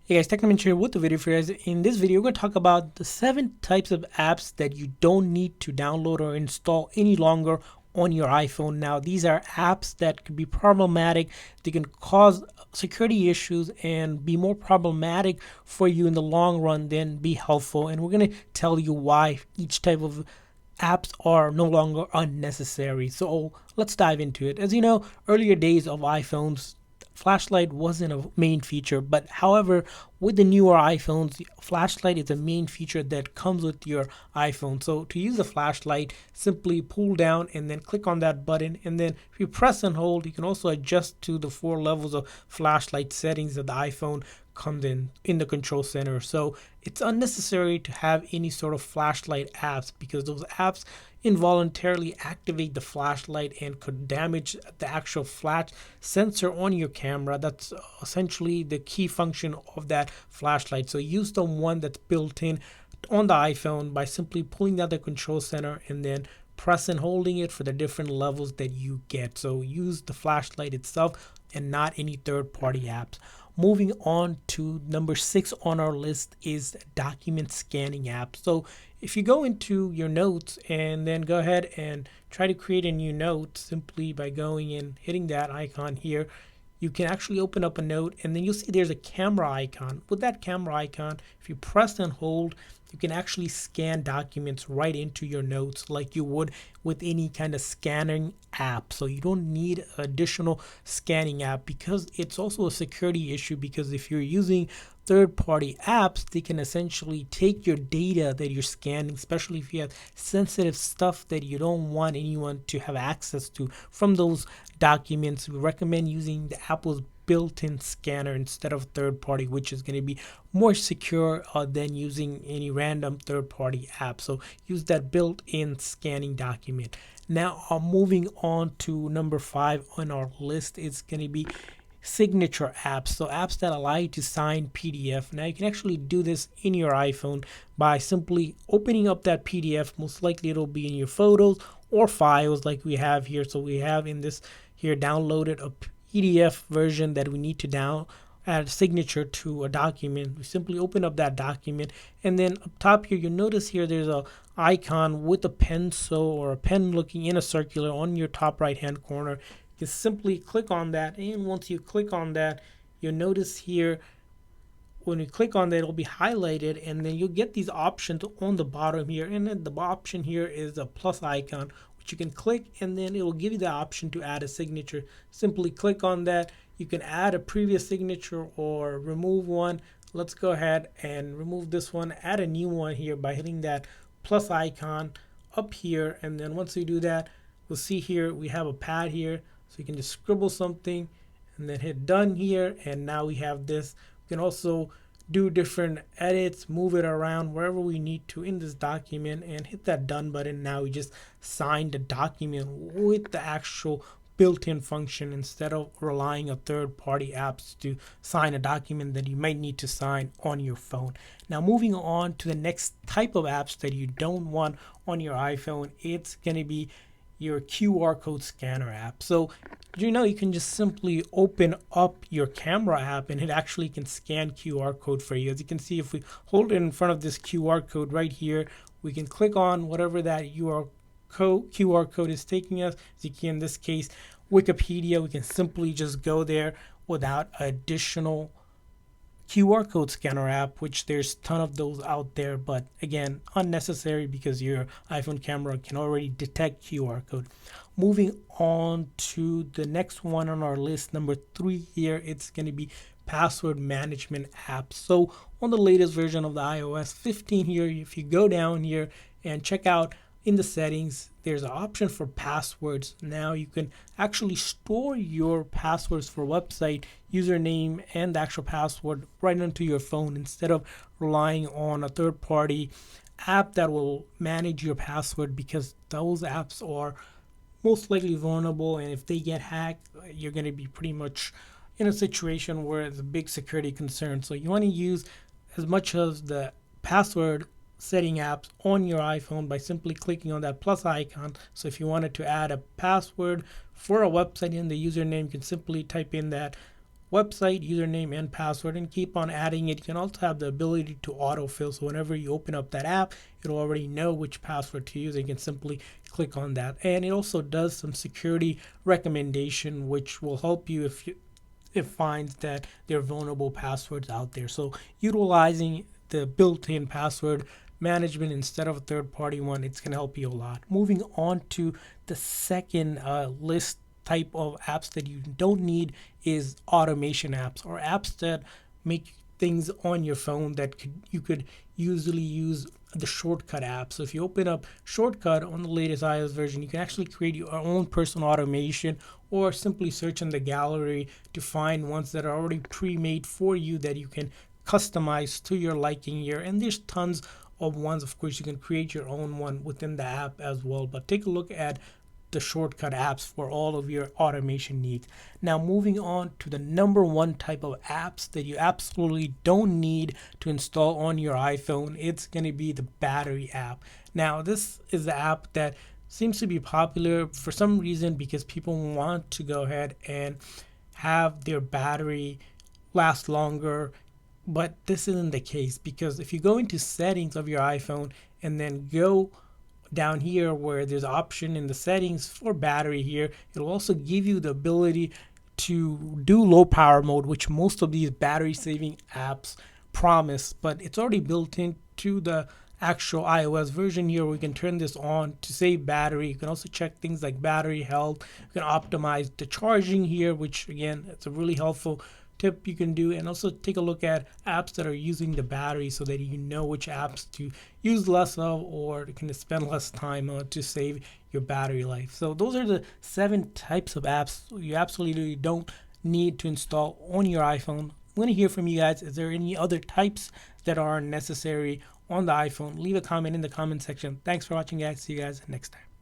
Hey guys, Technomentary here with the video for you guys. In this video, we're going to talk about the 7 types of apps that you don't need to download or install any longer on your iPhone. Now, these are apps that could be problematic. They can cause security issues and be more problematic for you in the long run than be helpful. And we're going to tell you why each type of apps are no longer unnecessary. So let's dive into it. As you know, earlier days of iPhones, flashlight wasn't a main feature, but however, with the newer iPhones, flashlight is a main feature that comes with your iPhone. So to use a flashlight, simply pull down and then click on that button, and then if you press and hold, you can also adjust to the 4 levels of flashlight settings that the iPhone comes in the control center. So it's unnecessary to have any sort of flashlight apps because those apps involuntarily activate the flashlight and could damage the actual flash sensor on your camera. That's essentially the key function of that flashlight. So use the one that's built in on the iPhone by simply pulling down the control center and then press and holding it for the different levels that you get. So use the flashlight itself and not any third-party apps. Moving on to number 6 on our list is document scanning app. So if you go into your notes and then go ahead and try to create a new note simply by going and hitting that icon here, you can actually open up a note and then you'll see there's a camera icon. With that camera icon, if you press and hold, you can actually scan documents right into your notes like you would with any kind of scanning app. So you don't need additional scanning app because it's also a security issue, because if you're using third-party apps, they can essentially take your data that you're scanning, especially if you have sensitive stuff that you don't want anyone to have access to from those documents. We recommend using the Apple's built-in scanner instead of third-party, which is going to be more secure than using any random third-party app. So use that built-in scanning document. Now moving on to number 5 on our list, it's going to be signature apps. So apps that allow you to sign PDF. Now you can actually do this in your iPhone by simply opening up that PDF. Most likely it'll be in your photos or files like we have here. So we have in this here downloaded a PDF version that we need to add a signature to a document. We simply open up that document, and then up top here you'll notice here there's a icon with a pencil or a pen looking in a circular on your top right hand corner. You simply click on that, and once you click on that, you'll notice here when you click on that it'll be highlighted, and then you'll get these options on the bottom here, and then the option here is a plus icon which you can click, and then it will give you the option to add a signature. Simply click on that. You can add a previous signature or remove one. Let's go ahead and remove this one, add a new one here by hitting that plus icon up here, and then once you do that, we'll see here we have a pad here, so you can just scribble something and then hit done here, and now we have this. We can also do different edits, move it around wherever we need to in this document, and hit that done button. Now we just signed the document with the actual built-in function instead of relying on third-party apps to sign a document that you might need to sign on your phone. Now moving on to the next type of apps that you don't want on your iPhone, it's going to be your QR code scanner app. So you can just simply open up your camera app and it actually can scan QR code for you. As you can see, if we hold it in front of this QR code right here, we can click on whatever that QR code is taking us. As you can, in this case, Wikipedia, we can simply just go there without additional QR code scanner app, which there's a ton of those out there, but again, unnecessary because your iPhone camera can already detect QR code. Moving on to the next one on our list, number 3 here, it's going to be password management apps. So on the latest version of the iOS 15 here, if you go down here and check out in the settings, there's an option for passwords. Now you can actually store your passwords for website username and the actual password right onto your phone instead of relying on a third-party app that will manage your password, because those apps are most likely vulnerable, and if they get hacked, you're going to be pretty much in a situation where it's a big security concern. So you want to use as much as the password setting apps on your iPhone by simply clicking on that plus icon. So if you wanted to add a password for a website in the username, you can simply type in that website, username, and password, and keep on adding it. You can also have the ability to autofill, so whenever you open up that app, it'll already know which password to use. You can simply click on that. And it also does some security recommendation, which will help you if it finds that there are vulnerable passwords out there. So utilizing the built-in password management instead of a third-party one, it's going to help you a lot. Moving on to the second list type of apps that you don't need is automation apps, or apps that make things on your phone that you could usually use the shortcut app. So if you open up shortcut on the latest iOS version, you can actually create your own personal automation, or simply search in the gallery to find ones that are already pre-made for you that you can customize to your liking here. And there's tons of ones. Of course, you can create your own one within the app as well, but take a look at the shortcut apps for all of your automation needs. Now, moving on to the number one type of apps that you absolutely don't need to install on your iPhone, it's going to be the battery app. Now, this is the app that seems to be popular for some reason because people want to go ahead and have their battery last longer. But this isn't the case, because if you go into settings of your iPhone and then go down here where there's an option in the settings for battery here, it'll also give you the ability to do low power mode, which most of these battery saving apps promise, but it's already built into the actual iOS version here. We can turn this on to save battery. You can also check things like battery health. You can optimize the charging here, which again, it's a really helpful tip you can do. And also take a look at apps that are using the battery so that you know which apps to use less of, or can spend less time on to save your battery life. So those are the 7 types of apps you absolutely don't need to install on your iPhone. I'm going to hear from you guys. Is there any other types that are necessary on the iPhone? Leave a comment in the comment section. Thanks for watching, guys. See you guys next time.